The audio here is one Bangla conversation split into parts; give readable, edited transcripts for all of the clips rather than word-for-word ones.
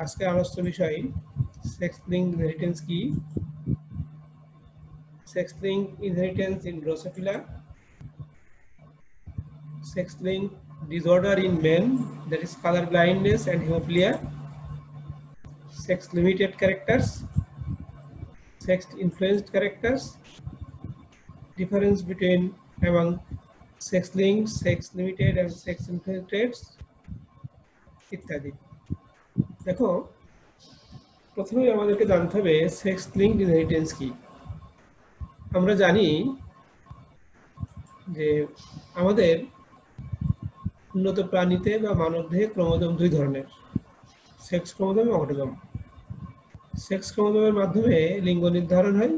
আজকে আলোচ্য বিষয় সেক্স লিঙ্ক ইনহেরিটেন্স কি, sex link inheritance in drosophila, sex linked disorder in men, that is color blindness and hemophilia, sex limited characters, sex influenced characters, difference between among sex linked, sex limited and sex influenced traits ইত্যাদি। দেখো, প্রথমে আমাদেরকে জানতে হবে সেক্স লিঙ্কড ইনহেরিটেন্স কি। আমরা জানি যে আমাদের উন্নত প্রাণীতে বা মানবদেহে ক্রোমোজোম দুই ধরনের, সেক্স ক্রোমোজোম এবং অটোজোম। সেক্স ক্রোমোজোমের মাধ্যমে লিঙ্গ নির্ধারণ হয়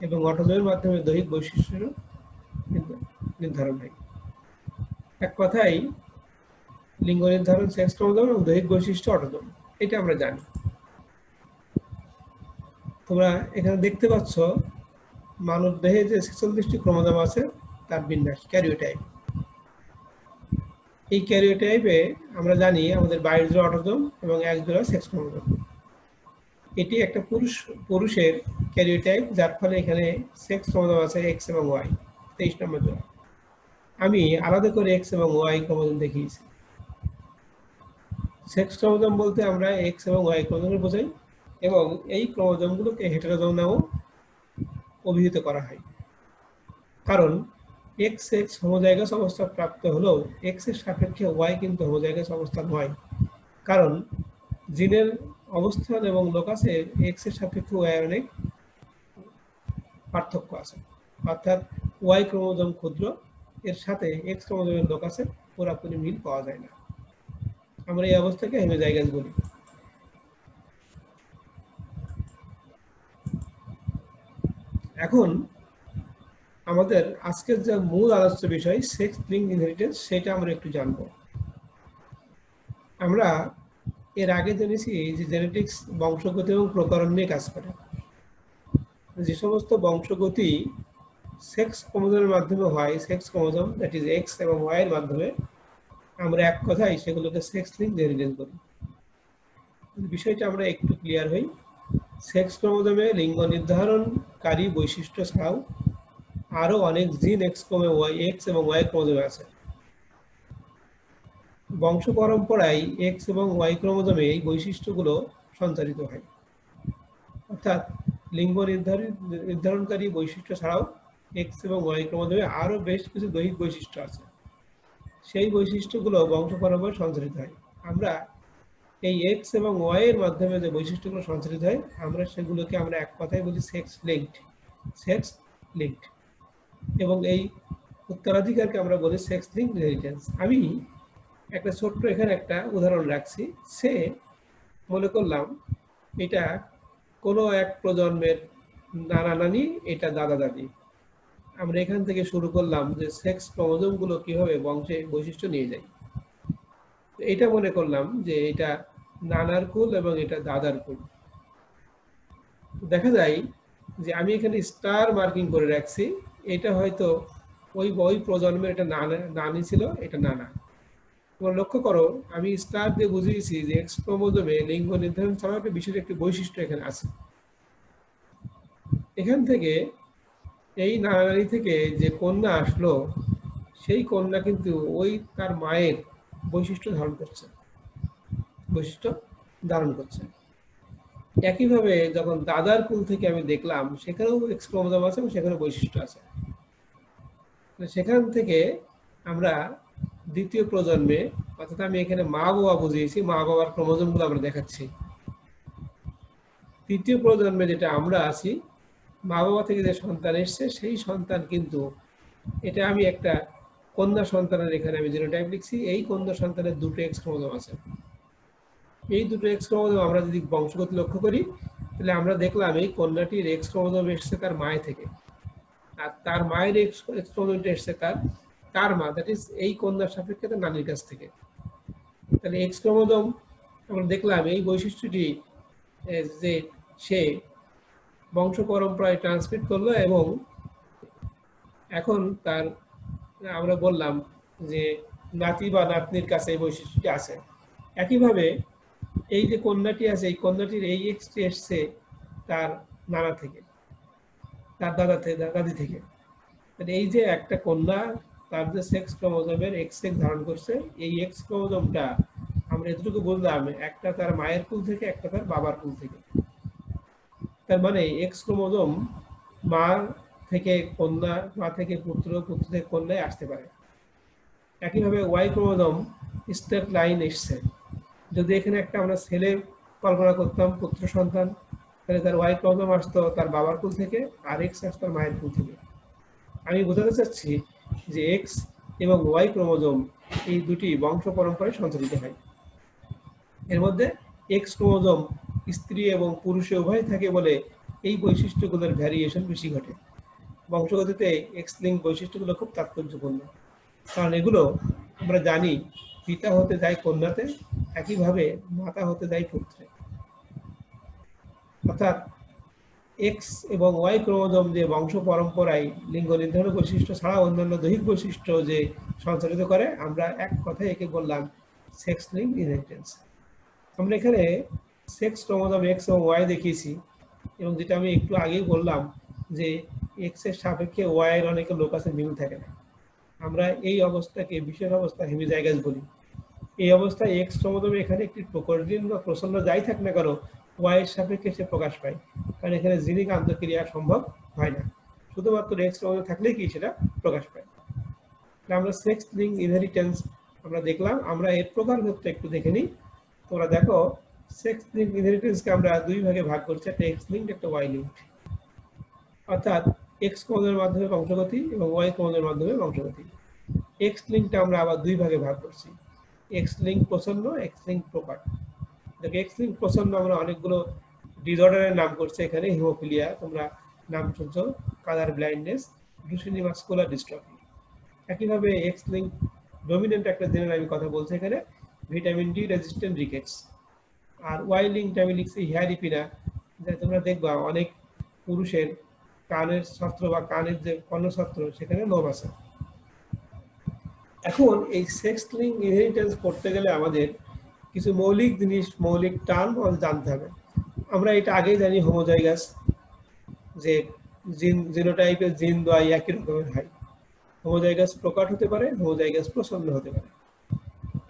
এবং অটোজোমের মাধ্যমে দৈহিক বৈশিষ্ট্য নির্ধারণ হয়। এক কথায় লিঙ্গ নির্ধারণ সেক্স ক্রোমোজোম এবং দৈহিক বৈশিষ্ট্য অটোজোম, এটা আমরা জানি। তোমরা এখানে দেখতে পাচ্ছ মানব দেহে যে 46টি ক্রোমোজোম আছে তার বিন্যাস ক্যারিওটাইপ। এই ক্যারিওটাইপে আমরা জানি আমাদের 22 জোড়া অটোজোম এবং 1 জোড়া সেক্স ক্রোমোজোম। এটি একটা পুরুষের ক্যারিওটাইপ, যার ফলে এখানে সেক্স ক্রোমোজোম আছে এক্স এবং ওয়াই, 23 নম্বর জোড়া। আমি আলাদা করে এক্স এবং ওয়াই ক্রোমোজোম দেখিয়েছি। সেক্স ক্রোমোজোম বলতে আমরা এক্স এবং ওয়াই ক্রোমোজোম বোঝাই এবং এই ক্রোমোজোমগুলোকে হেটেরোজোম নামেও অভিহিত করা হয়। কারণ এক্স এক্স হোমোজাইগাস অবস্থা প্রাপ্ত হলেও এক্স এর সাপেক্ষে ওয়াই কিন্তু হোমোজাইগাস অবস্থা নয়, কারণ জিনের অবস্থান এবং লোকাসে এক্স এর সাপেক্ষে ওয়াই অনেক পার্থক্য আছে। অর্থাৎ ওয়াই ক্রোমোজোম ক্ষুদ্র, এর সাথে এক্স ক্রোমোজোমের লোকাসে পুরোপুরি মিল পাওয়া যায় না। আমরা এই অবস্থাকে হেমিজাইগাস বলি। এখন আমাদের আজকের যে মূল আলোচ্য বিষয় সেক্স লিঙ্কড ইনহেরিটেন্স, সেটা আমরা একটু জানব। আমরা এর আগে জেনেছি যে জেনেটিক্স বংশগতি এবং প্রকরণ নিয়ে কাজ করে। যে সমস্ত বংশগতি সেক্স ক্রোমোজোমের মাধ্যমে হয়, sex chromosome that is x এবং ওয়াই এর মাধ্যমে, আমরা এক কথায় সেগুলোকে সেক্স লিঙ্কড ইনহেরিটেন্স বলি। বিষয়টা আমরা একটু ক্লিয়ার হই। সেক্স ক্রোমোজোমে লিঙ্গ নির্ধারণকারী বৈশিষ্ট্য ছাড়াও আরো অনেক জিন এক্স এবং ওয়াই ক্রোমোজোমে আছে। বংশ পরম্পরায় এক্স এবং ওয়াই ক্রোমোজোমে এই বৈশিষ্ট্যগুলো সঞ্চারিত হয়। অর্থাৎ লিঙ্গ নির্ধারণকারী বৈশিষ্ট্য ছাড়াও এক্স এবং ওয়াই ক্রোমোজোমে আরো বেশ কিছু দৈহিক বৈশিষ্ট্য আছে। সেই বৈশিষ্ট্যগুলো বংশ পরম্পরায় সঞ্চারিত হয়। আমরা এই এক্স এবং ওয়াই এর মাধ্যমে যে বৈশিষ্ট্যগুলো সঞ্চারিত হয়, আমরা সেগুলোকে আমরা এক কথায় বলি সেক্স লিঙ্কড, এবং এই উত্তরাধিকারকে আমরা বলি সেক্স লিঙ্কড ইনহেরিটেন্স। আমি একটা ছোট্ট এখানে একটা উদাহরণ রাখছি। সে মনে করলাম এটা কোনো এক প্রজন্মের নানা নানি, এটা দাদা দাদি। আমরা এখান থেকে শুরু করলাম যে সেক্স ক্রোমোজোম গুলো কিভাবে বংশে বৈশিষ্ট্য নিয়ে যায়। এটা মনে করলাম যে এটা নানার কুল এবং এটা দাদার কুল। দেখা যায় যে আমি এখানে স্টার মার্কিং করে রাখছি, এটা হয়তো ওই প্রজন্মের এটা নানি ছিল, এটা নানা। তোমরা লক্ষ্য করো, আমি স্টার দিয়ে বুঝিয়েছি যে এক্স ক্রোমোজোমে লিঙ্গ নির্ধারণ ছাড়াও একটা বিশেষ একটি বৈশিষ্ট্য এখানে আছে। এখান থেকে এই নানানানি থেকে যে কন্যা আসলো, সেই কন্যা কিন্তু ওই তার মায়ের বৈশিষ্ট্য ধারণ করছে। একইভাবে যখন দাদার কুল থেকে আমি দেখলাম, সেখানেও এক্স ক্রোমোজোম আছে এবং সেখানে বৈশিষ্ট্য আছে। সেখান থেকে আমরা দ্বিতীয় প্রজন্মে, অর্থাৎ আমি এখানে মা বাবা বুঝিয়েছি, মা বাবার ক্রোমোজোমগুলো আমরা দেখাচ্ছি। তৃতীয় প্রজন্মে যেটা আমরা আছি, মা বাবা থেকে যে সন্তান এসছে, সেই সন্তান কিন্তু, এটা আমি একটা কন্যা সন্তানের এখানে আমি জিনোটাইপ লিখছি। এই কন্যা সন্তানের দুটো এক্স ক্রোমোজোম আছে। এই দুটো এক্স ক্রোমোজোম আমরা যদি বংশগতি লক্ষ্য করি, তাহলে আমরা দেখলাম এই কন্যাটির এক্স ক্রোমোজোম এসছে তার মায়ের থেকে, আর তার মায়ের এক্স ক্রোমোজোমটা এসছে তার মা, দ্যাট ইজ এই কন্যার সাপেক্ষে তার নানির কাছ থেকে। তাহলে এক্স ক্রোমোজোম আমরা দেখলাম এই বৈশিষ্ট্যটি যে সে বংশ পরম্পরায় ট্রান্সমিট করলো এবং এখন তার, আমরা বললাম যে নাতি বা নাতনির কাছে এই বৈশিষ্ট্যটি আছে। একইভাবে এই যে কন্যাটি আছে, এই কন্যাটির এই এক্সটি এসছে তার নানা থেকে, তার দাদি থেকে। এই যে একটা কন্যা তার যে সেক্স ক্রোমোজোমের এক্স ধারণ করছে, এই এক্স ক্রোমোজোমটা আমরা এতটুকু বললাম একটা তার মায়ের কুল থেকে, একটা তার বাবার কুল থেকে। তার মানে এক্স ক্রোমোজোম মা থেকে কন্যা, মা থেকে পুত্র, পুত্র থেকে কন্যায় আসতে পারে। একইভাবে ওয়াই ক্রোমোজোম স্ট্রেট লাইন এসছে। যদি এখানে একটা আমরা ছেলে কল্পনা করতাম, পুত্র সন্তান, তাহলে তার ওয়াই ক্রোমোজোম আসতো তার বাবার কুল থেকে, আর এক্স আসতো তার মায়ের কুল থেকে। আমি বোঝাতে চাচ্ছি যে এক্স এবং ওয়াই ক্রোমোজোম এই দুটি বংশ পরম্পরায় সঞ্চালিত হয়। এর মধ্যে এক্স ক্রোমোজোম স্ত্রী এবং পুরুষে উভয় থাকে বলে এই বৈশিষ্ট্যগুলোর ভ্যারিয়েশন বেশি ঘটে। বংশগতিতে এক্স লিঙ্ক বৈশিষ্ট্যগুলো খুব তাৎপর্যপূর্ণ, কারণ এগুলো আমরা জানি পিতা হতে যায় কন্যাতে, একইভাবে মাতা হতে যায় পুত্রে। অর্থাৎ এক্স এবং ওয়াই ক্রোমোজোম যে বংশ পরম্পরায় লিঙ্গ নির্ধারণ বৈশিষ্ট্য ছাড়া অন্যান্য দৈহিক বৈশিষ্ট্য যে সঞ্চালিত করে, আমরা এক কথায় একে বললাম সেক্স লিঙ্ক ইনহেরিটেন্স। আমরা এখানে সেক্স ক্রোমোজোম এক্স এবং ওয়াই দেখিয়েছি, এবং যেটা আমি একটু আগেই বললাম যে এক্স এর সাপেক্ষে ওয়াই এর অনেক লোকাসের মিল থাকে না। আমরা এই অবস্থাকে বিশেষ অবস্থা হেমিজাইগাস বলি। এই অবস্থায় এক্স ক্রোমোজোমে এখানে একটি প্রকটিন বা প্রসন্ন যাই থাক না কেন, ওয়াই এর সাপেক্ষে সে প্রকাশ পায়, কারণ এখানে জিনিক আন্তঃক্রিয়া সম্ভব হয় না, শুধুমাত্র এক্স ক্রোমোজোম থাকলেই কি সেটা প্রকাশ পায়। আমরা সেক্স লিঙ্ক ইনহেরিটেন্স আমরা দেখলাম। আমরা এর প্রকারভেদটা একটু দেখে নিই। তোমরা দেখো, সেক্স লিঙ্ক ইনহেরিটেন্সকে আমরা দুই ভাগে ভাগ করছি, একটা এক্স লিঙ্ক, একটা ওয়াই লিঙ্ক। অর্থাৎ এক্স ক্রোমোজোমের মাধ্যমে বংশগতি এবং ওয়াই ক্রোমোজোমের মাধ্যমে বংশগতি। এক্স লিঙ্কটা আমরা আবার দুই ভাগে ভাগ করছি, এক্স লিঙ্ক প্রসন্ন, এক্স লিঙ্ক প্রকার। দেখো, এক্স লিঙ্ক প্রসন্ন আমরা অনেকগুলো ডিসঅর্ডারের নাম করছি এখানে, হিমোফিলিয়া তোমরা নাম শুনছো, কালার ব্লাইন্ডনেস, ডুচেনি মাস্কুলার ডিস্ট্রফি। একইভাবে এক্স লিঙ্ক ডমিনেন্ট একটা জিনের আমি কথা বলছি এখানে, ভিটামিন ডি রেজিস্ট্যান্ট রিকেটস। আর ওয়াই লিঙ্কটা আমি লিখছি হিয়ারিপিনা, যা তোমরা দেখবা অনেক পুরুষের কানের ছত্র বা কানের যে কর্ণছত্র সেখানে লোম আছে। এখন এই সেক্স লিঙ্ক ইনহেরিটেন্স করতে গেলে আমাদের কিছু মৌলিক জিনিস, মৌলিক টার্ম জানতে হবে। আমরা এটা আগেই জানি, হোমোজাইগাস, যে জিনোটাইপের জিন দ্বয় একই রকমের হয়। হোমোজাইগাস প্রকাট হতে পারে, হোমোজাইগাস প্রসন্ন হতে পারে।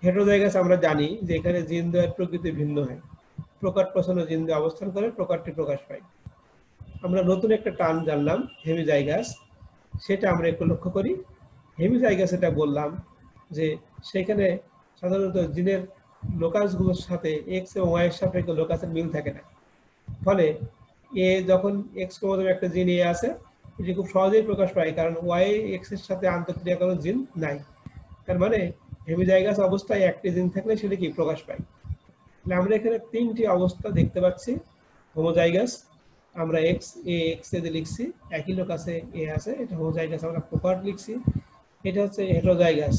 হেটেরোজাইগাস আমরা জানি যে এখানে জিন দ্বয়ের প্রকৃতি ভিন্ন হয়, প্রকাট প্রসন্ন জিন দ্বয় অবস্থান করে প্রকারটি প্রকাশ পায়। আমরা নতুন একটা টার্ম জানলাম, হেমিজাইগাস। সেটা আমরা একটু লক্ষ্য করি। হেমিজাইগাস এটা বললাম যে সেখানে সাধারণত জিনের লোকাসগুলোর সাথে এক্স এবং ওয়াই এর সাপেক্ষে লোকাসের মিল থাকে না। ফলে এ যখন এক্স ক্রোমোজোমে একটা জিন এ আছে, এটি খুব সহজেই প্রকাশ পায়, কারণ ওয়াই এক্স এর সাথে আন্তঃক্রিয়া কোনো জিন নাই। তার মানে হেমিজাইগাস অবস্থায় একটি জিন থাকলে সেটা কি প্রকাশ পায়। তাহলে আমরা এখানে তিনটি অবস্থা দেখতে পাচ্ছি। হোমোজাইগাস আমরা এক্স এ লিখছি, একই লোকাসে এ আছে, এটা হোমোজাইগাস আমরা প্রকার লিখছি। এটা হচ্ছে হেটেরোজাইগাস,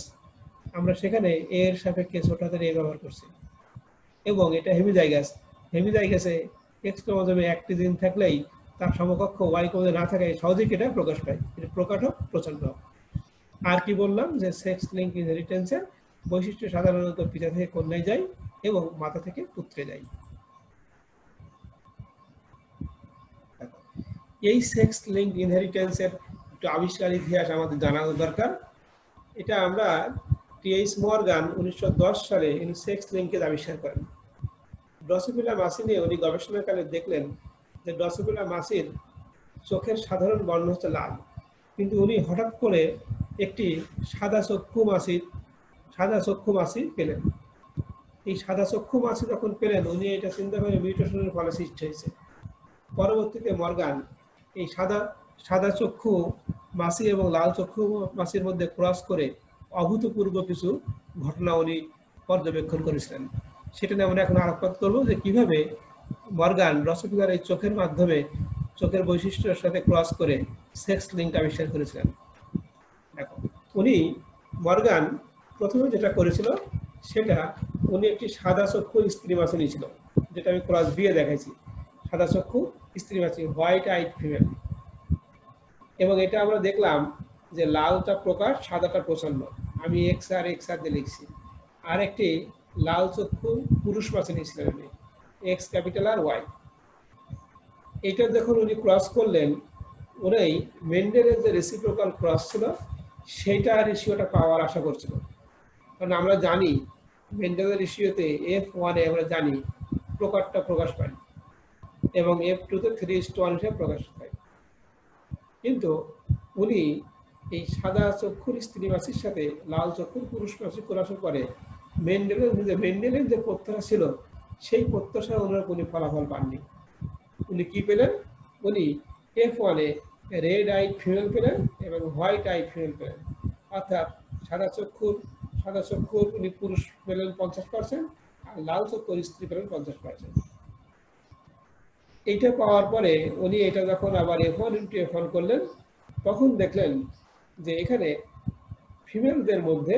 আমরা সেখানে এ এর সাপেক্ষে ছোট হাতের এ ব্যবহার করছি। এবং এটা হেমিজাইগাস, হেমিজাইগাসে এক্স ক্রোমোজোমে একটি জিন থাকলেই তার সমকক্ষ ওয়াই ক্রোমোজোমে না থাকায় সহজেই এটা প্রকাশ পায়, এটা প্রকাট হোক প্রচন্ড হোক। আর কি বললাম যে সেক্স লিঙ্ক ইনহেরিটেন্সের বৈশিষ্ট্য সাধারণত পিতা থেকে কন্যায় যায় এবং মাতা থেকে পুত্রে যায়। এই সেক্স লিঙ্ক ইনহেরিটেন্সের একটু আবিষ্কার ইতিহাস আমাদের জানা দরকার। এটা আমরা টি.এইচ. মর্গান 1910 সালে ইনি সেক্স লিঙ্কেজ আবিষ্কার করেন। ড্রসোফিলা মাসি নিয়ে উনি গবেষণাকালে দেখলেন যে ড্রসোফিলা মাসির চোখের সাধারণ বর্ণ হচ্ছে লাল, কিন্তু উনি হঠাৎ করে একটি সাদা চক্ষু মাছি পেলেন। এই সাদা চক্ষু মাছি যখন পেলেন, উনি এটা চিন্তা করে মিউটেশনের ফলে সৃষ্টি হয়েছে। পরবর্তীতে মর্গান এই সাদা চক্ষু মাছি এবং লাল চক্ষু মাছির মধ্যে ক্রস করে অভূতপূর্ব কিছু ঘটনা উনি পর্যবেক্ষণ করেছিলেন। সেটা নিয়ে আমরা এখন আলোকপাত করবো যে কিভাবে মর্গান ড্রসোফিলার এই চোখের মাধ্যমে চোখের বৈশিষ্ট্যের সাথে ক্রস করে সেক্স লিঙ্ক আবিষ্কার করেছিলেন। দেখো, মর্গান প্রথমে যেটা করেছিল সেটা উনি একটি সাদা চক্ষু স্ত্রী মাছি নিয়েছিল, যেটা আমি ক্রস দিয়ে দেখাইছি। সাদা চক্ষু স্ত্রী মাছি, হোয়াইট আইড ফিমেল। এবং এটা আমরা দেখলাম যে লালটা প্রকাশ, সাদাটা প্রসন্ন। আমি এক্স আর দিয়ে লিখছি। আর একটি লাল চক্ষু পুরুষ মাছি নিয়েছিলাম আমি, এক্স ক্যাপিটাল আর ওয়াই। এটা যখন উনি ক্রস করলেন, উনি মেন্ডেলের যে রেসিপ্রোকাল ক্রস ছিল সেইটা রেশিওটা পাওয়ার আশা করছিল। কারণ আমরা জানি মেন্ডেলের রেশিওতে F1 এ আমরা জানি প্রকারটা প্রকাশ পায় এবং F2 তে 3:1 হিসেবে প্রকাশ পায়। কিন্তু উনি এই সাদা চক্ষুর স্ত্রী মাছির সাথে লাল চক্ষুর পুরুষ মাছি করার পরে মেন্ডেলের যে প্রত্যাশা ছিল সেই প্রত্যাশা অনুরূপ উনি ফলাফল পাননি। উনি কি পেলেন? উনি F1 a red eye female পেলেন এবং হোয়াইট আই ফিমেল পেলেন। অর্থাৎ সাদা চক্ষুর উনি পুরুষ পেলেন 50% আর লাল চক্ষুর স্ত্রী পেলেন 50%। এইটা পাওয়ার পরে উনি এটা যখন আবার F1 × F1 করলেন, তখন দেখলেন যে এখানে ফিমেলদের মধ্যে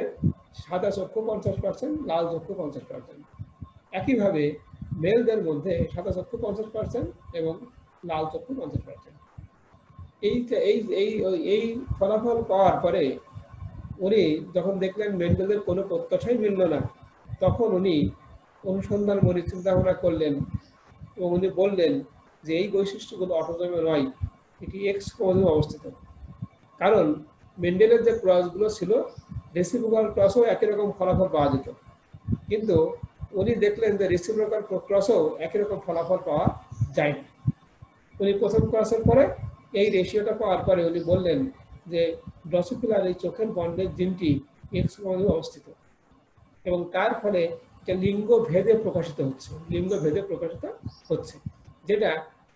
সাদা চক্ষু 50%, লাল চক্ষু 50%। একইভাবে মেলদের মধ্যে সাদা চক্ষু 50% এবং লাল চক্ষু 50%। এই ফলাফল পাওয়ার পরে উনি যখন দেখলেন মেন্ডেলের কোনো প্রত্যাশাই মিলল না, তখন উনি অনুসন্ধান করে চিন্তা ভাবনা করলেন এবং উনি বললেন যে এই বৈশিষ্ট্যগুলো অটোজোমে নয়, এটি এক্স ক্রোমোজোমে অবস্থিত। কারণ মেন্ডেলের যে ক্রসগুলো ছিল রেসিপ্রোকাল ক্রসও একই রকম ফলাফল পাওয়া যেত, কিন্তু উনি দেখলেন যে রেসিপ্রোকাল ক্রসেও একই রকম ফলাফল পাওয়া যায় না। উনি প্রথম ক্রসের পরে এই রেশিওটা পাওয়ার পরে উনি বললেন যে ড্রসোফিলার এই চোখের বর্ণের জিনটি এক্স ক্রোমোজোমে অবস্থিত এবং তার ফলে এটা লিঙ্গ ভেদে প্রকাশিত হচ্ছে, যেটা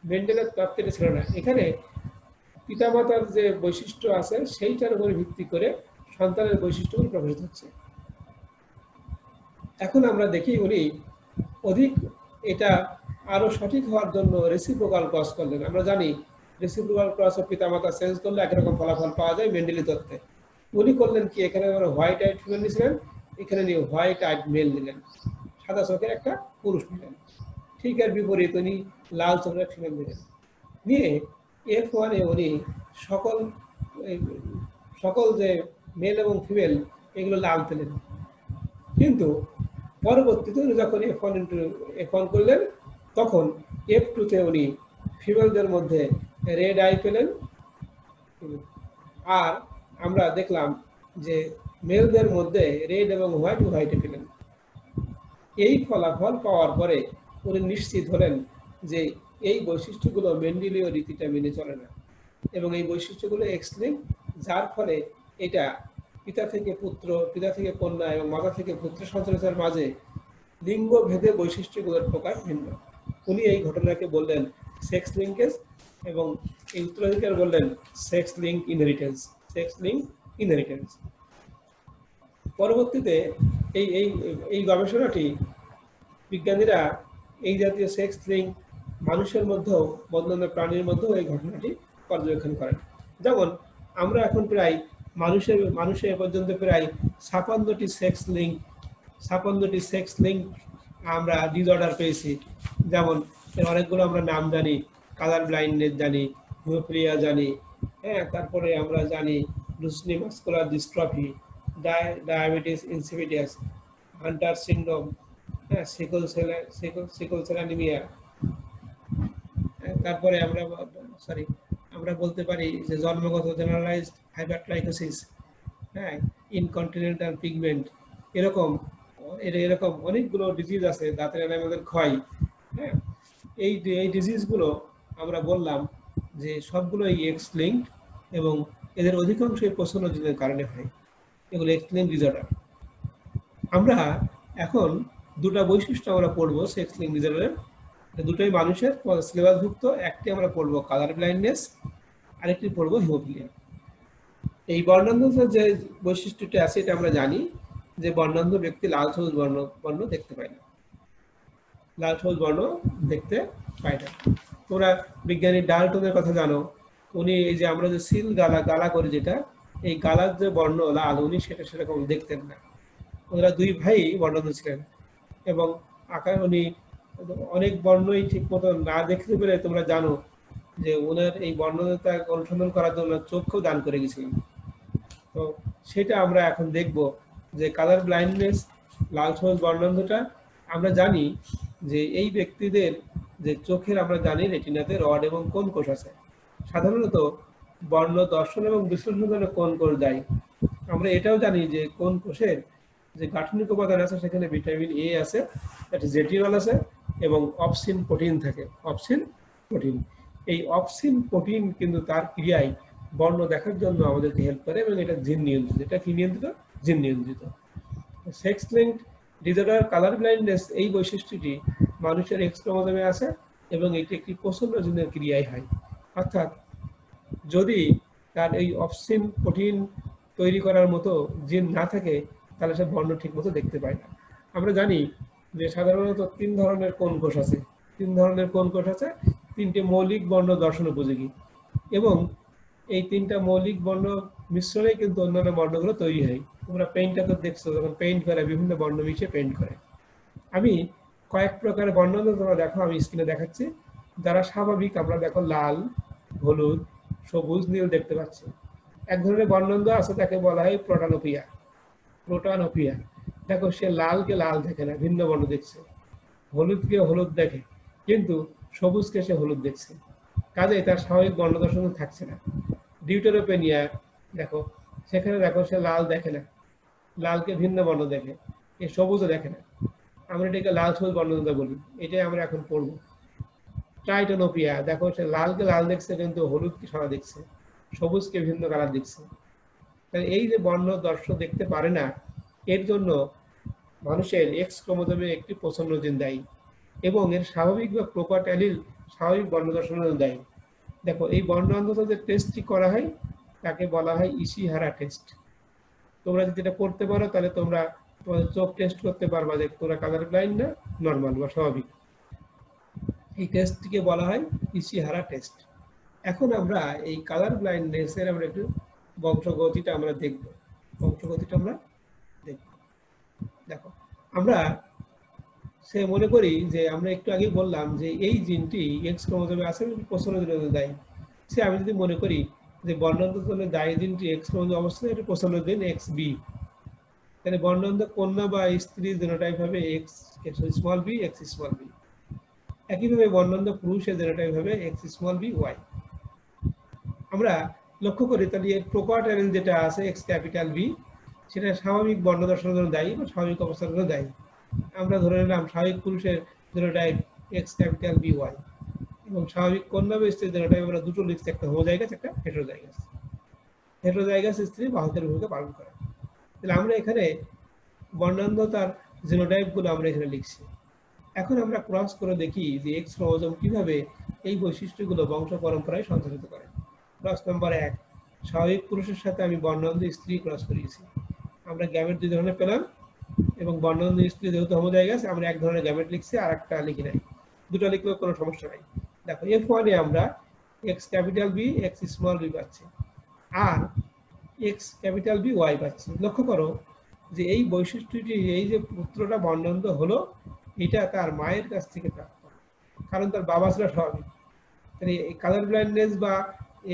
মেন্ডেলের তত্ত্বে ছিল না। এখানে পিতামাতার যে বৈশিষ্ট্য আছে সেইটার উপর ভিত্তি করে সন্তানের বৈশিষ্ট্যগুলো প্রকাশিত হচ্ছে। এখন আমরা দেখি উনি অধিক এটা আরো সঠিক হওয়ার জন্য রেসিপ্রোকাল ক্রস করলেন। আমরা জানি রেসিপ্রোকাল ক্রস ও পিতামাতা চেঞ্জ করলে একই রকম ফলাফল পাওয়া যায় মেন্ডেলি তত্ত্বে। উনি করলেন কি, এখানে হোয়াইট আইড ফিমেল নিয়েছিলেন, এখানে নিয়ে হোয়াইট আইড মেল নিলেন, সাদা চোখের একটা পুরুষ নিলেন। ঠিক এর বিপরীত উনি লাল চোখের ফিমেল নিলেন, নিয়ে F1 এ উনি সকল যে মেল এবং ফিমেল এগুলো লাল পেলেন। কিন্তু পরবর্তীতে উনি যখন F1 করলেন, তখন F2 তে উনি ফিমেলদের মধ্যে রেড আই পেলেন আর আমরা দেখলাম যে মেলদের মধ্যে রেড এবং হোয়াইটে পেলেন। এই ফলাফল পাওয়ার পরে উনি নিশ্চিত হলেন যে এই বৈশিষ্ট্যগুলো মেন্ডেলীয় রীতিটা মেনে চলে না এবং এই বৈশিষ্ট্যগুলো এক্স লিঙ্ক, যার ফলে এটা পিতা থেকে পুত্র, পিতা থেকে কন্যা এবং মাতা থেকে পুত্র সন্তানের মাঝে লিঙ্গ ভেদে বৈশিষ্ট্যগুলোর প্রকার ভিন্ন। উনি এই ঘটনাকে বললেন সেক্স লিঙ্কেজ এবং এই উত্তরাধিকার বললেন সেক্স লিঙ্ক ইনহেরিটেন্স। পরবর্তীতে এই গবেষণাটি বিজ্ঞানীরা এই জাতীয় সেক্স লিঙ্ক মানুষের মধ্যেও অন্যান্য প্রাণীর মধ্যেও এই ঘটনাটি পর্যবেক্ষণ করেন। যেমন আমরা এখন প্রায় মানুষের পর্যন্ত প্রায় 56টি সেক্স লিঙ্ক আমরা ডিসঅর্ডার পেয়েছি। যেমন অনেকগুলো আমরা নাম জানি, কালার ব্লাইন্ডনেস জানি, হিমোফিলিয়া জানি, হ্যাঁ, তারপরে আমরা জানি লুসনি muscular dystrophy, diabetes insipidus, hunter syndrome, হ্যাঁ, সিকল সেল অ্যানিমিয়া। তারপরে আমরা বলতে পারি যে জন্মগত জেনারেলাইজড হাইপারট্রাইকোসিস, হ্যাঁ, ইনকন্টিনেন্টাল পিগমেন্ট, এরকম অনেকগুলো ডিজিজ আছে, দাঁতের এনামেলের ক্ষয়। হ্যাঁ, এই ডিজিজগুলো আমরা বললাম যে সবগুলোই এক্স লিঙ্কড এবং এদের অধিকাংশই প্রসন্ন জিনের কারণে হয়। এগুলো এক্স লিঙ্ক ডিসঅর্ডার। আমরা এখন দুটা বৈশিষ্ট্য আমরা পড়বো সেক্স লিঙ্ক ডিসঅর্ডারের, দুটোই মানুষের সিলেবাসভুক্ত। একটি আমরা পড়বো কালার ব্লাইন্ডনেস, আরেকটি পড়বো হিমোফিলিয়া। এই বর্ণান্ধতার যে বৈশিষ্ট্যটি আছে এটা আমরা জানি যে বর্ণান্ধ ব্যক্তি লাল সবুজ বর্ণ দেখতে পায় না, তোমরা বিজ্ঞানী ডাল্টনের কথা জানো। উনি এই যে আমরা যে সিল গালা করি, যেটা এই গালার যে বর্ণ লাল, উনি সেরকম দেখতেন না। ওনারা দুই ভাই বর্ণান্ধ ছিলেন এবং উনি অনেক বর্ণই ঠিক মতো না দেখতে পেরে তোমরা জানো যে ওনার এই বর্ণতা অনুসন্ধান করার জন্য চোখকেও দান করে গেছিলেন। তো সেটা আমরা এখন দেখব যে কালার ব্লাইন্ডনেস, লাল সবুজ বর্ণান্ধটা আমরা জানি যে এই ব্যক্তিদের যে চোখের আমরা জানি রেটিনাতে রড এবং কোন কোষ আছে। সাধারণত বর্ণ দর্শন এবং বিশ্লেষণের জন্য কোন কোষ দায়ী। আমরা এটাও জানি যে কোন কোষের যে গাঠনিক উপাদান আছে সেখানে ভিটামিন এ আছে, একটা জেটিনল আছে এবং অপসিন প্রোটিন থাকে। অপসিন প্রোটিন, এই অপসিন প্রোটিন কিন্তু তার ক্রিয়ায় বর্ণ দেখার জন্য আমাদেরকে হেল্প করে এবং এটা জিন নিয়ন্ত্রিত। এটা কি নিয়ন্ত্রিত? জিন নিয়ন্ত্রিত। Sex linked disorder colour blindness, এই বৈশিষ্ট্যটি মানুষের এক্স ক্রোমোজোমে আছে এবং এটি একটি প্রচন্ড জিনের ক্রিয়ায় হয়। অর্থাৎ যদি তার এই অপসিন প্রোটিন তৈরি করার মতো জিন না থাকে তাহলে সে বর্ণ ঠিক মতো দেখতে পায় না। আমরা জানি যে সাধারণত 3 ধরনের কোণ কোষ আছে। 3 ধরনের কোণ কোষ আছে, 3টে মৌলিক বর্ণ দর্শন উপযোগী এবং এই 3টা মৌলিক বর্ণ মিশ্রণে কিন্তু অন্যান্য বর্ণগুলো তৈরি হয়। তোমরা পেইন্টটা তো দেখছো, যখন পেইন্ট করে বিভিন্ন বর্ণ মিশিয়ে পেইন্ট করে। আমি কয়েক প্রকার বর্ণ তোমরা দেখো, আমি স্ক্রিনে দেখাচ্ছি। যারা স্বাভাবিক আমরা দেখো লাল, হলুদ, সবুজ, নীল দেখতে পাচ্ছি। এক ধরনের বর্ণান্ধ আছে তাকে বলা হয় প্রোটানোপিয়া। প্রোটানোপিয়া, দেখো সে লালকে লাল দেখে না, ভিন্ন বর্ণ দেখছে। হলুদকে হলুদ দেখে কিন্তু সবুজকে সে হলুদ দেখছে, কাজেই তার স্বাভাবিক বর্ণ দর্শন থাকছে না। ডিউটেরোপেনিয়া দেখো, সেখানে দেখো সে লাল দেখে না, লালকে ভিন্ন বর্ণ দেখে, এ সবুজও দেখে না। আমরা এটাকে লাল সবুজ বর্ণতা বলি, এটাই আমরা এখন পড়বো। ট্রাইটোনোপিয়া, দেখো সে লালকে লাল দেখছে কিন্তু হলুদকে সাদা দেখছে, সবুজকে ভিন্ন কালার দেখছে। তাই এই যে বর্ণ দর্শন দেখতে পারে না, এর জন্য মানুষের এক্স ক্রোমোজোমে একটি প্রচ্ছন্ন জিন দায়ী এবং এর স্বাভাবিক বা প্রপার অ্যালিল স্বাভাবিক বর্ণ দর্শনের দায়ী। দেখো এই বর্ণান্ধতা যে টেস্টটি করা হয় তাকে বলা হয় ইশিহারা টেস্ট। তোমরা যদি এটা করতে পারো তাহলে তোমরা তোমাদের চোখ টেস্ট করতে পারবা যে তোমরা কালার ব্লাইন্ড না নর্মাল বা স্বাভাবিক। এই টেস্টটিকে বলা হয় ইশিহারা টেস্ট। এখন আমরা এই কালার ব্লাইন্ডনেসের আমরা একটু বংশগতিটা আমরা দেখব। বংশগতিটা আমরা দেখব। দেখো আমরা সে মনে করি যে আমরা একটু আগে বললাম যে এই জিনটি এক্স ক্রোমোজোমে আছে প্রচ্ছন্নের জন্য দায়ী। সে আমি যদি মনে করি যে বর্ণান্ধতার জন্য দায়ী জিনটি এক্স ক্রোমোজোম অবস্থায় এটা প্রচ্ছন্ন জিন এক্স বি, তাহলে বর্ণান্ধ কন্যা বা স্ত্রী জেনোটাইপ হবে X small B X small B. একইভাবে বর্ণান্ধ পুরুষের জেনোটাইপ হবে এক্স স্মল বি ওয়াই। আমরা লক্ষ্য করি তাহলে এর প্রপার অ্যালিল যেটা আছে এক্স ক্যাপিটাল বি, সেটা স্বাভাবিক বর্ণ দর্শনের জন্য দায়ী বা স্বাভাবিক অবস্থার জন্য দায়ী। আমরা ধরে নিলাম স্বাভাবিক পুরুষের genotype X capital B Y এবং স্বাভাবিক কন্যা বা স্ত্রীর জেনোটাইপ আমরা দুটো লিখছি, একটা হোমোজাইগাস একটা হেটেরোজাইগাস। হেটেরোজাইগাস স্ত্রী বাহকের ভূমিকা পালন করে। তাহলে আমরা এখানে বর্ণান্ধতার জিনোটাইপগুলো আমরা এখানে লিখছি। এখন আমরা ক্রস করে দেখি যে এক্স ক্রোমোজোম কিভাবে এই বৈশিষ্ট্যগুলো বংশ পরম্পরায় সঞ্চালিত করে। ক্রস নাম্বার 1, স্বাভাবিক পুরুষের সাথে আমি বর্ণান্ধ স্ত্রী ক্রস করিয়েছি। আমরা গ্যামেট 2 ধরনের পেলাম এবং বর্ণান্ধ স্ত্রী যেহেতু হোমোজাইগাস আমরা এক ধরনের গ্যামেট লিখছি আর একটা লিখি নাই, দুটো লিখলেও কোনো সমস্যা নাই। দেখো F1 এ আমরা X capital B X small B পাচ্ছি আর এক্স ক্যাপিটাল বি ওয়াই পাচ্ছি। লক্ষ্য করো যে এই বৈশিষ্ট্যটি, এই যে পুত্রটা বর্ণান্ধ হলো, এটা তার মায়ের কাছ থেকে প্রাপ্ত, কারণ তার বাবা ছিল স্বাভাবিক। তাহলে এই কালার ব্লাইন্ডনেস বা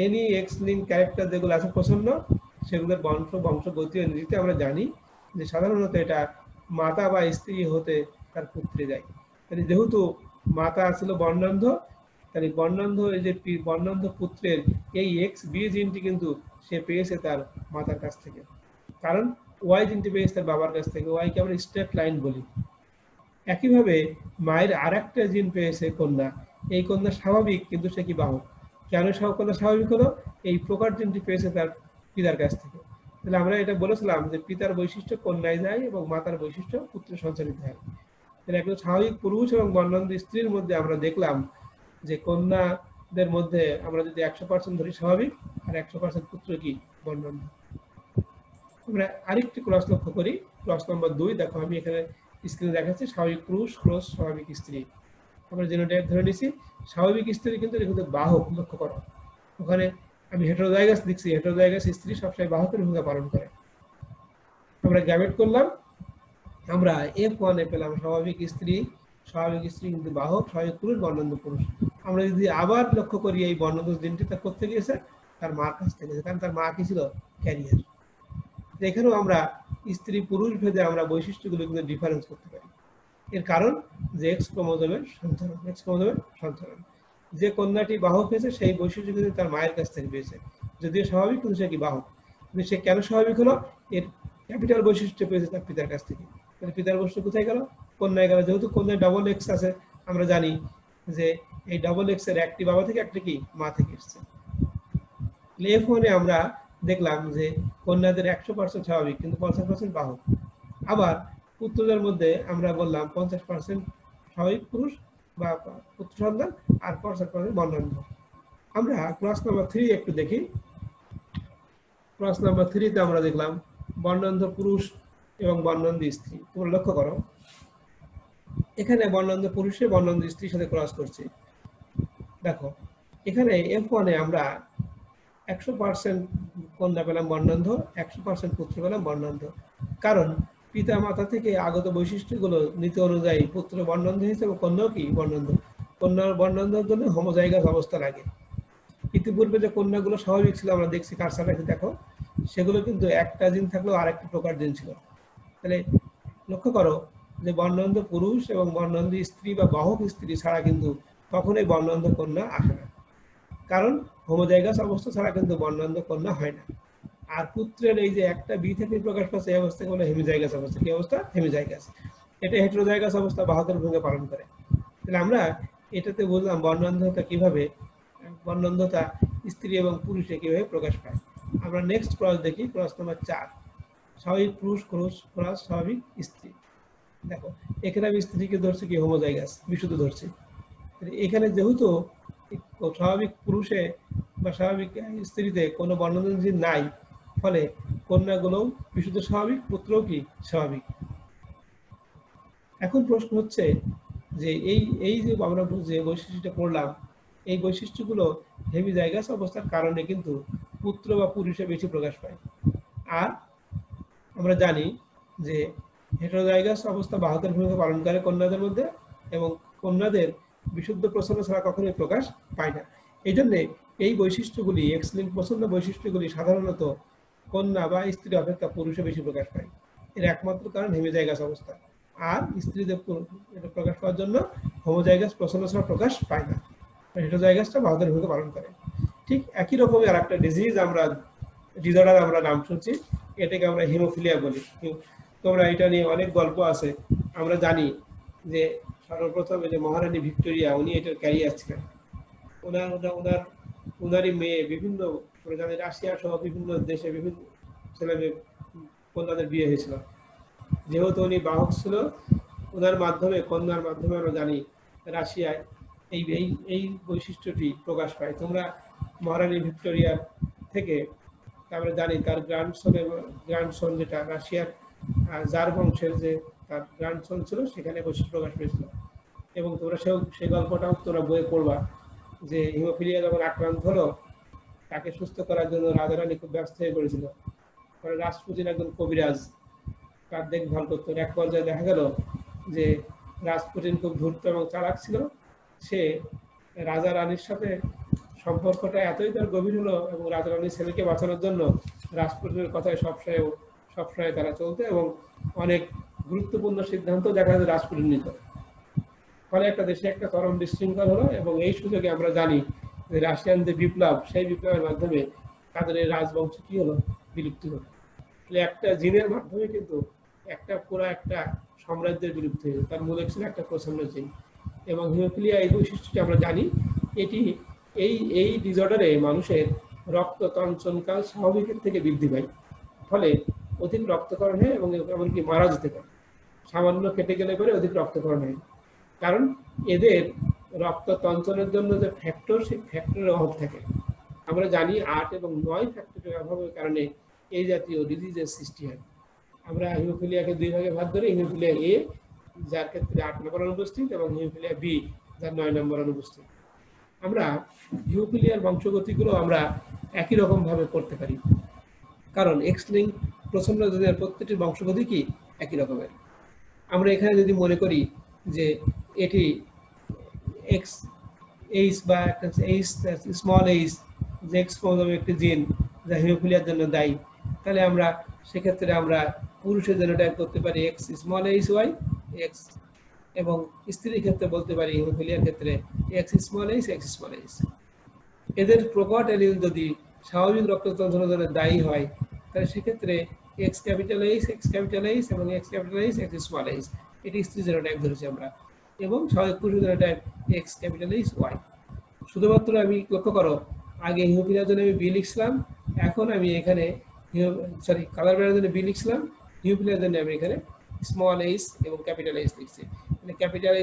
এনি এক্স লিঙ্ক ক্যারেক্টার যেগুলো আছে প্রসন্ন, সেগুলোর বংশগতি নীতিতে আমরা জানি যে সাধারণত এটা মাতা বা স্ত্রী হতে তার পুত্রে যায়। তাহলে যেহেতু মাতা ছিল বর্ণান্ধ, তাহলে বর্ণান্ধ এই যে বর্ণান্ধ পুত্রের এই এক্স বি জিনটি কিন্তু সে পেয়েছে তার মাতার কাছ থেকে, কারণ ওয়াই জিনটি পেয়েছে তার বাবার কাছ থেকে। ওয়াইকে আমরা স্ট্রেট লাইন বলি। একইভাবে মায়ের আর একটা জিন পেয়েছে কন্যা, এই কন্যা স্বাভাবিক কিন্তু সে কি বাহক। কেন কন্যা স্বাভাবিক হলো? এই প্রকার জিনটি পেয়েছে তার পিতার কাছ থেকে। তাহলে আমরা এটা বলেছিলাম যে পিতার বৈশিষ্ট্য কন্যায় যায় এবং মাতার বৈশিষ্ট্য পুত্রে সঞ্চালিত হয়। তাহলে একজন স্বাভাবিক পুরুষ এবং বর্ণান্ধ স্ত্রীর মধ্যে আমরা দেখলাম যে কন্যাদের মধ্যে আমরা যদি 100% ধরি স্বাভাবিক আর 100% পুত্র কি বর্ণান্ধ। আমরা আরেকটি ক্রস লক্ষ্য করি, ক্রস নাম্বার 2। দেখো আমি এখানে স্ক্রিনে দেখাচ্ছি স্বাভাবিক পুরুষ ক্রস স্বাভাবিক স্ত্রী। আমরা জেনোটাইপ ধরে নিছি স্বাভাবিক স্ত্রী কিন্তু এটা কিন্তু বাহক। লক্ষ্য করো ওখানে আমি হেটেরোজাইগাস লিখছি, হেটেরোজাইগাস স্ত্রী সবসময় বাহকের ভূমিকা পালন করে। আমরা গ্যামেট করলাম, আমরা F1 এ পেলাম স্বাভাবিক স্ত্রী কিন্তু বাহক, স্বাভাবিক পুরুষ বর্ণান্ধ পুরুষ। আমরা যদি আবার লক্ষ্য করি এই বর্ণান্ধ জিনটি তার কোথা গিয়েছে? তার মার কাছ থেকে, কারণ তার মা কি ছিল? ক্যারিয়ার। এখানেও আমরা স্ত্রী পুরুষ ভেদে আমরা বৈশিষ্ট্যগুলো কিন্তু ডিফারেন্স করতে পারি। এর কারণ যে এক্স ক্রোমোজোমের সঞ্চালন। যে কন্যাটি বাহক হয়েছে সেই বৈশিষ্ট্য কিন্তু তার মায়ের কাছ থেকে পেয়েছে, যদিও স্বাভাবিক কিন্তু সে কি বাহক। কিন্তু সে কেন স্বাভাবিক হলো? এর ক্যাপিটাল বৈশিষ্ট্য পেয়েছে তার পিতার কাছ থেকে। তাহলে পিতার বৈশিষ্ট্য কোথায় গেল? কন্যায় গেল। যেহেতু কন্যায় ডবল এক্স আছে, আমরা জানি যে এই ডবল এক্স এর একটি বাবা থেকে একটি কি মা থেকে এসছে। F1 এ আমরা দেখলাম যে কন্যাদের 100% স্বাভাবিক, কিন্তু 50% বাহক। আবার পুত্রদের মধ্যে আমরা বললাম 50% স্বাভাবিক পুরুষ বা পুত্র সন্তান, আর 50% বর্ণান্ধ। আমরা ক্লাস নাম্বার 3 একটু দেখি। ক্লাস নাম্বার 3 তে আমরা দেখলাম বর্ণান্ধ পুরুষ এবং বর্ণান্ধ স্ত্রী। তোমরা লক্ষ্য করো, এখানে বর্ণান্ধ পুরুষে বর্ণান্ধ স্ত্রীর সাথে ক্রস করছে। দেখো এখানে F1 এ আমরা 100% কন্যা পেলাম বর্ণান্ধ, 100% পুত্র পেলাম বর্ণান্ধ। কারণ পিতা মাতা থেকে আগত বৈশিষ্ট্যগুলো নীতি অনুযায়ী পুত্র বর্ণান্ধ হয়েছে এবং কন্যাও কি বর্ণান্ধ। কন্যার বর্ণান্ধের জন্য হোমোজাইগাস অবস্থা লাগে। ইতিপূর্বে যে কন্যাগুলো স্বাভাবিক ছিল, আমরা দেখছি কারসারটা দেখো, সেগুলো কিন্তু একটা জিন থাকলেও আরেকটি প্রকার জিন ছিল। তাহলে লক্ষ্য করো যে বর্ণান্ধ পুরুষ এবং বর্ণান্ধ স্ত্রী বা বাহক স্ত্রী ছাড়া কিন্তু কখনোই বর্ণান্ধ কন্যা আসে না, কারণ হোমোজাইগাস অবস্থা ছাড়া কিন্তু বর্ণান্ধ কন্যা হয় না। আর পুত্রের এই যে একটা বি থেকে প্রকাশ পাচ্ছে এই অবস্থাকে বলে হেমিজাইগাস অবস্থা। কি অবস্থা? হেমিজাইগাস। এটা হেটেরোজাইগাস অবস্থা বাহকের ভূমিকা পালন করে। তাহলে আমরা এটাতে বুঝলাম বর্ণান্ধতা কিভাবে, বর্ণান্ধতা স্ত্রী এবং পুরুষে কিভাবে প্রকাশ পায়। আমরা নেক্সট ক্রস দেখি, ক্রস নাম্বার 4, স্বাভাবিক পুরুষ ক্রস স্বাভাবিক স্ত্রী। দেখো এখানে আমি স্ত্রীকে ধরছি কি হোমোজাইগাস, বিশুদ্ধ ধরছি। এখানে যেহেতু স্বাভাবিক পুরুষে বা স্বাভাবিক স্ত্রীতে কোনো বর্ণান্ধ জিন নাই, ফলে কন্যাগুলোও বিশুদ্ধ স্বাভাবিক, পুত্রও কি স্বাভাবিক। এখন প্রশ্ন হচ্ছে যে এই যে আমরা যে বৈশিষ্ট্যটা পড়লাম, এই বৈশিষ্ট্যগুলো হেমিজাইগাস অবস্থার কারণে কিন্তু পুত্র বা পুরুষে বেশি প্রকাশ পায়। আর আমরা জানি যে হেটেরোজাইগাস অবস্থা বাহকের ভূমিকা পালন করে কন্যাদের মধ্যে, এবং কন্যাদের বিশুদ্ধ প্রসন্ন ছাড়া কখনোই প্রকাশ পায় না। এই জন্যে এই বৈশিষ্ট্যগুলি, এক্স লিঙ্ক প্রসন্ন বৈশিষ্ট্যগুলি সাধারণত কন্যা বা স্ত্রী অপেক্ষা পুরুষে বেশি প্রকাশ পায়। এর একমাত্র কারণ হেমিজাইগাস অবস্থা। আর স্ত্রীদের এটা প্রকাশ পাওয়ার জন্য হোমোজাইগাস প্রসন্ন ছাড়া প্রকাশ পায় না, হেটেরোজাইগাসটা বাহকের ভূমিকা পালন করে। ঠিক একই রকমের আর একটা ডিসঅর্ডার আমরা নাম শুনছি, এটাকে আমরা হিমোফিলিয়া বলি। তোমরা এটা নিয়ে অনেক গল্প আছে। আমরা জানি যে সর্বপ্রথম যে মহারানী ভিক্টোরিয়া, উনি এটার ক্যারিয়ার ছিলেন। ওনারই মেয়ে বিভিন্ন প্রজাতির, রাশিয়া সহ বিভিন্ন দেশে বিভিন্ন ছেলে মেয়ে কন্যাদের বিয়ে হয়েছিল। যেহেতু উনি বাহক ছিল, ওনার মাধ্যমে, কন্যার মাধ্যমে আমরা জানি রাশিয়ায় এই বৈশিষ্ট্যটি প্রকাশ পায়। তোমরা মহারানী ভিক্টোরিয়ার থেকে আমরা জানি তার গ্র্যান্ডসন যেটা রাশিয়ার জার বংশের যে তার গ্র্যান্ডসন ছিল, সেখানে বৈশিষ্ট্য প্রকাশ পেয়েছিল। এবং তোমরা সেই গল্পটাও তোমরা বইয়ে পড়বা যে হিমোফিলিয়া যখন আক্রান্ত হলো, তাকে সুস্থ করার জন্য রাজা রানী খুব ব্যস্ত হয়ে পড়েছিল। পরে রাসপুতিন একজন কবিরাজ তার দেখভাল করতো। এক পর্যায়ে দেখা গেল যে রাসপুতিন খুব ধূর্ত এবং চালাক ছিল। সে রাজা রানীর সাথে সম্পর্কটা এতই তার গভীর হলো, এবং রাজা রানীর ছেলেকে বাঁচানোর জন্য রাসপুতিনের কথায় সবসময় তারা চলতো, এবং অনেক গুরুত্বপূর্ণ সিদ্ধান্ত দেখা যায় রাসপুতিন নিত। ফলে একটা দেশে একটা চরম বিশৃঙ্খল হলো, এবং এই সুযোগে আমরা জানি যে রাশিয়ান যে বিপ্লব, সেই বিপ্লবের মাধ্যমে তাদের এই রাজবংশ কি হলো, বিলুপ্তি হলো। একটা জিনের মাধ্যমে কিন্তু পুরো একটা সাম্রাজ্যের বিলুপ্তি হয়েছে। তার মূলে ছিল একটা প্রসন্ন জিন। এবং হিমোফিলিয়া এই বৈশিষ্ট্যটি আমরা জানি, এটি এই ডিসঅর্ডারে মানুষের রক্ত তঞ্চনকাল স্বাভাবিকের থেকে বৃদ্ধি পায়। ফলে অধিক রক্তক্ষরণ হয় এবং এমনকি মারা যেতে পারে। সামান্য কেটে গেলে পরে অধিক রক্তক্ষরণ হয়, কারণ এদের রক্ত তঞ্চনের জন্য যে ফ্যাক্টর, সেই ফ্যাক্টরের অভাব থাকে। আমরা জানি 8 এবং 9 ফ্যাক্টরের অভাবের কারণে এই জাতীয় ডিজিজের সৃষ্টি হয়। আমরা হিমোফিলিয়াকে 2 ভাগে ভাগ করি, হিমোফিলিয়া এ, যার ক্ষেত্রে 8 নম্বর অনুপস্থিত, এবং হিমোফিলিয়া বি, যার 9 নম্বর অনুপস্থিত। আমরা হিমোফিলিয়ার বংশগতিগুলো আমরা একই রকম ভাবে করতে পারি, কারণ এক্স লিঙ্ক প্রসন্ন জিনের প্রত্যেকটি বংশগতি কি একই রকমের। আমরা এখানে যদি মনে করি যে এটি এক্স এইচ বা এইচ স্মল এইচ, যে এক্স ক্রোমোজোমের একটি জিন যা হিমোফিলিয়ার জন্য দায়ী, তাহলে আমরা সেক্ষেত্রে আমরা পুরুষের জন্য টাইপ করতে পারি X small H Y, X এবং স্ত্রীর ক্ষেত্রে বলতে পারি হিমোফিলিয়ার ক্ষেত্রে X h। এদের প্রকট এলিল যদি স্বাভাবিক রক্তচলাচলের জন্য দায়ী হয় তাহলে সেক্ষেত্রে X এবং X এটি স্ত্রী জেনোটাইপ ধরেছি আমরা, এবং স্বাভাবিক পুরুষ জেনোটাইপ XY। শুধুমাত্র আমি লক্ষ্য করো আগে হিমোফিলিয়ার জন্য আমি বি লিখছিলাম, এখন আমি এখানে কালার ব্লাডের জন্য বি লিখছিলাম, হিমোফিলিয়ার জন্য আমি এখানে h এবং H লিখছি। মানে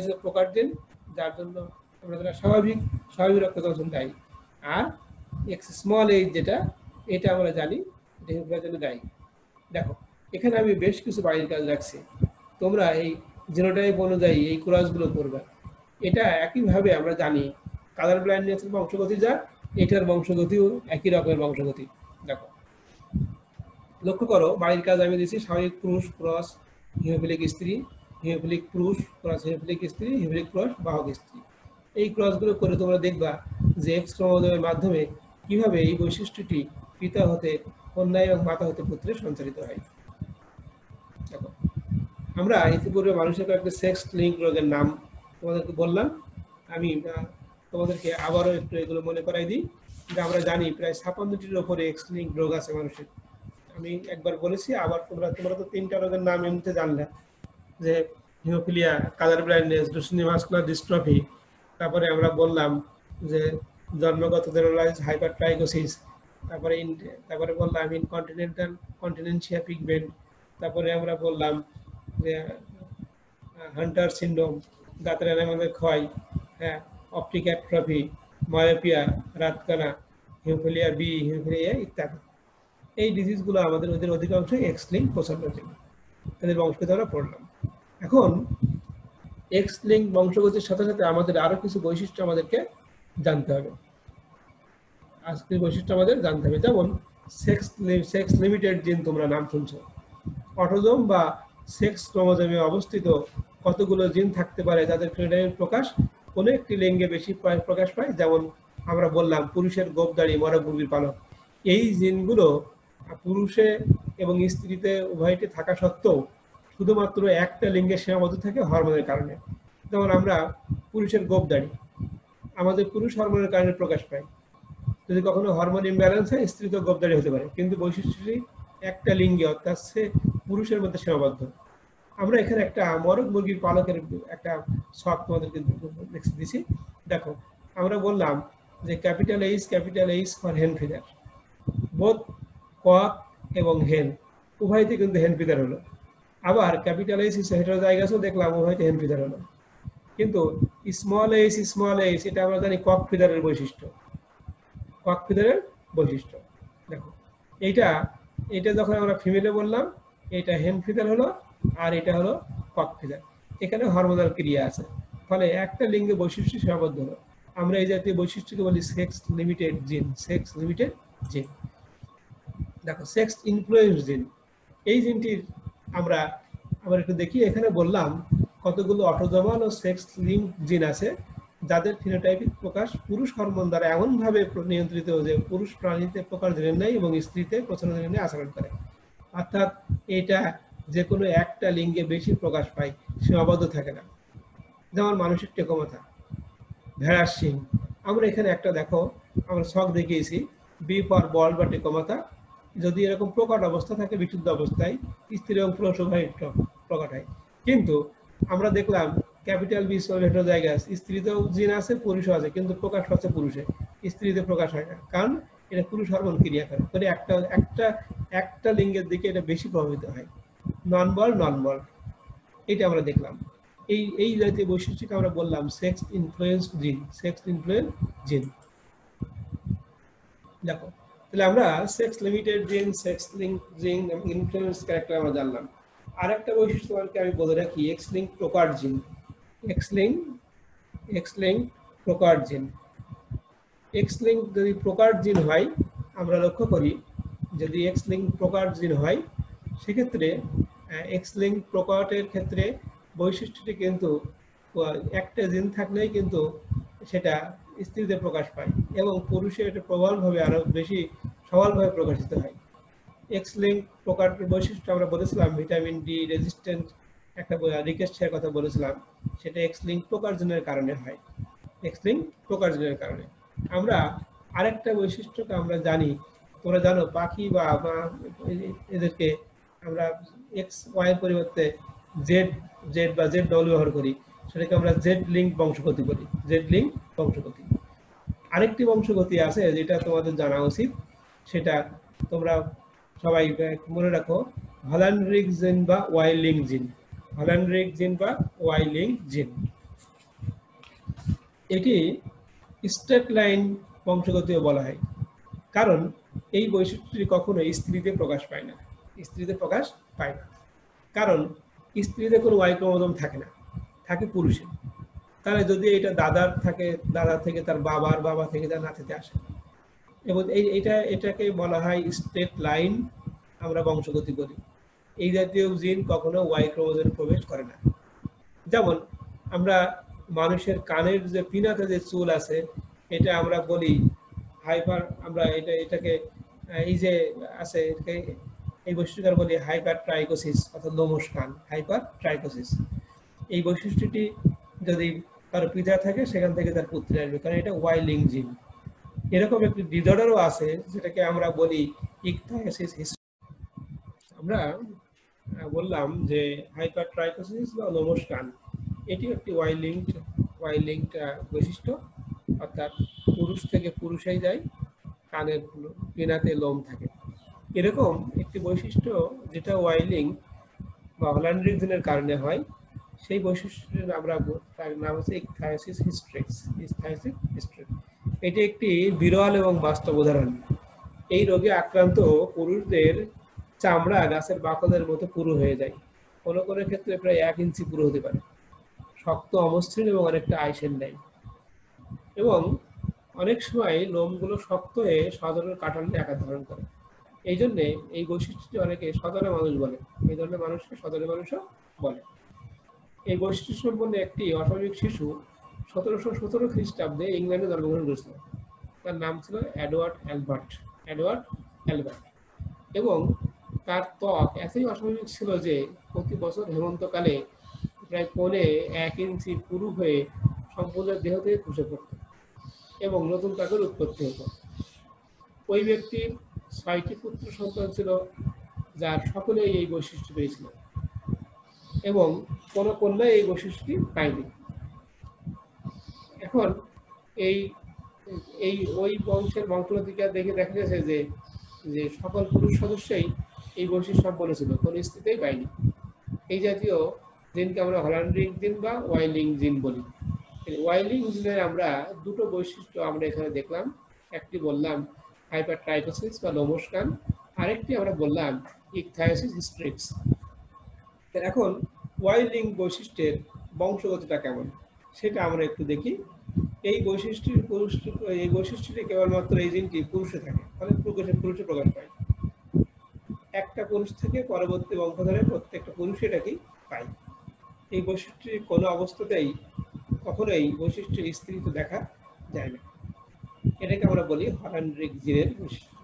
H এর প্রকার জিন, যার জন্য আমরা স্বাভাবিক রক্ত চলাচল দায়ী, আর X যেটা এটা আমরা জানি এটা হিমোফিলিয়ার জন্য দায়ী। দেখো এখানে আমি বেশ কিছু বাড়ির কাজ রাখছি, তোমরা এই জিনোটাইপ অনুযায়ী এই ক্রসগুলো করবে। এটা একইভাবে আমরা জানি কালার ব্লাইন্ডনেসের বংশগতি যা, এটার বংশগতিও একই রকমের বংশগতি। দেখো লক্ষ্য করো বাড়ির কাজ আমি দিয়েছি স্বাভাবিক পুরুষ ক্রস হিমোফিলিক স্ত্রী, হিমোফিলিক পুরুষ ক্রস হিমোফিলিক স্ত্রী, হিমোফিলিক ক্রস বাহক স্ত্রী। এই ক্রসগুলো করে তোমরা দেখবা যে X ক্রোমোজোমের মাধ্যমে কিভাবে এই বৈশিষ্ট্যটি পিতা হতে কন্যা এবং মাতা হতে পুত্রে সঞ্চারিত হয়। দেখো আমরা ইতিপূর্বে মানুষের কয়েকটি সেক্স লিঙ্ক রোগের নাম তোমাদেরকে বললাম, আমি তোমাদেরকে আবারও একটু এগুলো মনে করাই দিই যে আমরা জানি প্রায় 56টির উপরে X লিঙ্ক রোগ আছে মানুষের। আমি একবার বলেছি, আবার তোমরা তো 3টা রোগের নাম এমনিতে জানলে, যে haemophilia, colour blindness, Duchenne muscular dystrophy, তারপরে আমরা বললাম যে জন্মগত জেনারেলাইজড হাইপারট্রাইকোসিস, তারপরে বললাম কন্টিনেন্সিয়া পিগমেন্ট, তারপরে আমরা বললাম যে হান্টার সিনড্রোম, দাঁতের এনামেলের ক্ষয়, হ্যাঁ, অপটিক অ্যাট্রফি, মায়োপিয়া, রাতকানা, হিমোফিলিয়া বি, হিমোফিলিয়া এ ইত্যাদি। এই ডিজিজগুলো আমাদের ওদের অধিকাংশই X লিঙ্ক প্রচারের জন্য, তাদের বংশগতি আমরা পড়লাম। এখন X লিঙ্ক বংশগতির সাথে সাথে আমাদের আরো কিছু বৈশিষ্ট্য আমাদেরকে জানতে হবে। আজকের বৈশিষ্ট্য আমাদের জানতে হবে, যেমন সেক্স লিমিটেড জিন তোমরা নাম শুনছো। অটোজোম বা সেক্স ক্রোমোজোমে অবস্থিত কতগুলো জিন থাকতে পারে যাদের ফিনোটাইপের প্রকাশ কোনো একটি লিঙ্গে বেশি প্রকাশ পায়। যেমন আমরা বললাম পুরুষের গোপদাড়ি, মরক মুরগির পালক, এই জিনগুলো পুরুষে এবং স্ত্রীতে উভয়টি থাকা সত্ত্বেও শুধুমাত্র একটা লিঙ্গে সীমাবদ্ধ থাকে হরমোনের কারণে। যেমন আমরা পুরুষের গোপদাড়ি আমাদের পুরুষ হরমোনের কারণে প্রকাশ পায়, যদি কখনো হরমোন ইমব্যালেন্স হয় স্ত্রী তো গোপদাড়ি হতে পারে, কিন্তু বৈশিষ্ট্যটি একটা লিঙ্গে অর্থাৎ সে পুরুষের মধ্যে সীমাবদ্ধ। আমরা এখানে একটা মরক মুরগির পালকের একটা শখ তোমাদেরকে দিছি। দেখো আমরা বললাম যে H for hen feather, both cock এবং হেন উভয়তে কিন্তু হেন ফিদার হলো। আবার H হেটেরোজাইগাসও দেখলাম উভয়তে হেন ফিদার হলো। কিন্তু স্মল h এটা আমরা জানি কক ফিদারের বৈশিষ্ট্য, কক ফিদারের বৈশিষ্ট্য। দেখো এইটা যখন আমরা ফিমেলে বললাম এটা হেন ফিদার হলো, আর এটা হলো কক ফিদার। এখানে হরমোনাল ক্রিয়া আছে, ফলে একটা লিঙ্গে বৈশিষ্ট্য সীমাবদ্ধ হলো। আমরা এই জাতীয় বৈশিষ্ট্যকে বলি সেক্স লিমিটেড জিন। দেখো সেক্স ইনফ্লুয়েন্স জিন, এই জিনটির আমরা একটু দেখি। এখানে বললাম কতগুলো অটোজোমাল ও সেক্স লিঙ্ক জিন আছে যাদের ফিনোটাইপিক প্রকাশ পুরুষ হরমোন দ্বারা এমনভাবে নিয়ন্ত্রিত যে পুরুষ প্রাণীতে প্রকাশ জেনে নেয় এবং স্ত্রীতে প্রচলন জেনে আচরণ করে। অর্থাৎ এটা যে কোনো একটা লিঙ্গে বেশি প্রকাশ পায়, সীমাবদ্ধ থাকে না। যেমন মানুষের টেকোমাথা, ভেড়ার শিং, আমরা এখানে একটা দেখো আমরা ছক দেখিয়েছি বি ফর বল বা টেকোমাথা। যদি এরকম প্রকট অবস্থা থাকে, বিশুদ্ধ অবস্থায় স্ত্রী এবং পুরুষ উভয় প্রকট হয়। কিন্তু আমরা দেখলাম B হেটেরোজাইগাস, স্ত্রীতেও জিন আছে পুরুষও আছে, কিন্তু প্রকাশ পাচ্ছে পুরুষে, স্ত্রীতে প্রকাশ হয় না, কারণ এটা পুরুষ হরমোন ক্রিয়া করে একটা লিঙ্গের দিকে এটা বেশি প্রভাবিত হয়। নন বল এটা আমরা দেখলাম। এই জাতীয় বৈশিষ্ট্যকে আমরা বললাম সেক্স ইনফ্লুয়েন্স জিন। দেখো তাহলে আমরা সেক্স লিমিটেড জিন, সেক্স লিঙ্ক জিন এবং ইনফ্লুয়েন্স ক্যারেক্টার আমরা জানলাম। আরেকটা বৈশিষ্ট্য আমি বলে রাখি, X লিঙ্ক প্রকার জিন। X লিঙ্ক যদি প্রকার জিন হয়, আমরা লক্ষ্য করি যদি X লিঙ্ক প্রকার জিন হয় সেক্ষেত্রে X লিঙ্ক প্রকারের ক্ষেত্রে বৈশিষ্ট্যটি কিন্তু একটা জিন থাকলেই কিন্তু সেটা স্ত্রীতে প্রকাশ পায় এবং পুরুষে এটা প্রবলভাবে আরো বেশি সবলভাবে প্রকাশিত হয়। X লিঙ্ক প্রকারের বৈশিষ্ট্য আমরা বলেছিলাম ভিটামিন ডি রেজিস্ট্যান্ট একটা রিকেস্টের কথা বলেছিলাম, সেটা এক্স লিঙ্ক প্রকারজনের কারণে হয়, এক্স লিঙ্ক প্রকারজনের কারণে। আমরা আরেকটা বৈশিষ্ট্যকে আমরা জানি, তোমরা জানো পাখি বা এদেরকে আমরা এক্স ওয়াই এর পরিবর্তে জেড জেড বা জেড ডবল ব্যবহার করি, সেটাকে আমরা জেড লিঙ্ক বংশগতি বলি, জেড লিঙ্ক বংশগতি। আরেকটি বংশগতি আছে যেটা তোমাদের জানা উচিত, সেটা তোমরা সবাই মনে রাখো, হল্যান্ডরিক জিন বা ওয়াই লিঙ্ক জিন, হল্যান্ডরিক জিন বা ওয়াই লিঙ্ক জিন। এটি স্ট্রেট লাইন বংশগতিও বলা হয়, কারণ এই বৈশিষ্ট্যটি কখনো স্ত্রীতে প্রকাশ পায় না, স্ত্রীতে প্রকাশ পায় না, কারণ স্ত্রীতে কোনো ওয়াই ক্রোমোজোম থাকে না, থাকে পুরুষে। তাহলে যদি এটা দাদার থাকে, দাদা থেকে তার বাবার, বাবা থেকে তার নাতিতে আসে, এবং এটাকে বলা হয় স্ট্রেট লাইন আমরা বংশগতি করি। এই জাতীয় জিন কখনো ওয়াই ক্রোমোজোমে প্রবেশ করে না। যেমন আমরা মানুষের কানের যে পিনাতে যে চুল আছে, এটা আমরা বলি হাইপার, আমরা এটাকে এই যে আছে এই বৈশিষ্ট্যটার বলি হাইপার ট্রাইকোসিস অর্থাৎ লোমশ কান, হাইপার ট্রাইকোসিস। এই বৈশিষ্ট্যটি যদি কারো পিতা থাকে, সেখান থেকে তার পুত্রে আসবে, কারণ এটা ওয়াই লিঙ্ক জিন। এরকম একটি ডিসঅর্ডারও আছে যেটাকে আমরা বলি ইকথায়োসিস। আমরা বললাম যে হাইপার ট্রাইকোসিস বা লোমশ কান, এটি একটি ওয়াই লিঙ্কড বৈশিষ্ট্য, অর্থাৎ পুরুষ থেকে পুরুষেই যায়, কানের পিনাতে লোম থাকে। এরকম একটি বৈশিষ্ট্য যেটা ওয়াই লিঙ্ক বা হল্যান্ডরিক জিনের কারণে হয়, সেই বৈশিষ্ট্যের আমরা, তার নাম হচ্ছে ইকথায়োসিস হিস্ট্রিক্স, ইকথায়োসিস হিস্ট্রিক্স। এটি একটি বিরল এবং বাস্তব উদাহরণ। এই রোগে আক্রান্ত পুরুষদের চামড়া গাছের বাকলের মতো পুরু হয়ে যায়, কোনো কোনো ক্ষেত্রে প্রায় 1 ইঞ্চি পুরু হতে পারে, শক্ত অমসৃণ এবং অনেকটা আইসের নেয়, এবং অনেক সময় লোমগুলো শক্ত হয়ে সদরের কাঠামোর আকার ধারণ করে। এই জন্যে এই বৈশিষ্ট্যটি অনেকে সদরে মানুষ বলে, এই ধরনের মানুষকে সদরে মানুষও বলে। এই বৈশিষ্ট্য সম্পন্ন একটি অস্বাভাবিক শিশু 1717 খ্রিস্টাব্দে ইংল্যান্ডে জন্মগ্রহণ করেছিল। তার নাম ছিল এডওয়ার্ড অ্যালবার্ট, এডওয়ার্ড অ্যালবার্ট। এবং তার ত্বক এতই অস্বাভাবিক ছিল যে প্রতি বছর হেমন্তকালে প্রায় 1.25 ইঞ্চি পুরু হয়ে সম্পূর্ণ দেহ থেকে খসে পড়ত এবং নতুন ত্বকের উৎপত্তি হতো। ওই ব্যক্তির 6টি পুত্র সন্তান ছিল, যার সকলেই এই বৈশিষ্ট্য পেয়েছিল, এবং কোনো কন্যা এই বৈশিষ্ট্যটি পায়নি। এখন ওই বংশের বংশগতিকা দেখে দেখা গেছে যে সকল পুরুষ সদস্যই এই বৈশিষ্ট্য সম্পন্ন ছিল, কোনো স্ত্রীতেই পায়নি। এই জাতীয় জিনকে আমরা হল্যান্ডরিক জিন বা ওয়াই লিঙ্ক জিন বলি। ওয়াই লিঙ্ক জিনের আমরা দুটো বৈশিষ্ট্য আমরা এখানে দেখলাম, একটি বললাম হাইপার ট্রাইকোসিস বা লোমশ কান, আরেকটি আমরা বললাম ইকথায়োসিস হিস্ট্রিক্স। এখন ওয়াই লিঙ্ক বৈশিষ্ট্যের বংশগতিটা কেমন সেটা আমরা একটু দেখি। এই বৈশিষ্ট্যটি কেবলমাত্র এই জিনটি পুরুষে থাকে, ফলে পুরুষে প্রকাশ পায়। একটা পুরুষ থেকে পরবর্তী বংশধরের প্রত্যেকটা পুরুষ এটাকেই পায়। এই বৈশিষ্ট্যটি কোনো অবস্থাতেই কখনোই বৈশিষ্ট্যের স্ত্রীতে দেখা যায় না। এটাকে আমরা বলি হল্যান্ডরিক জিনের বৈশিষ্ট্য।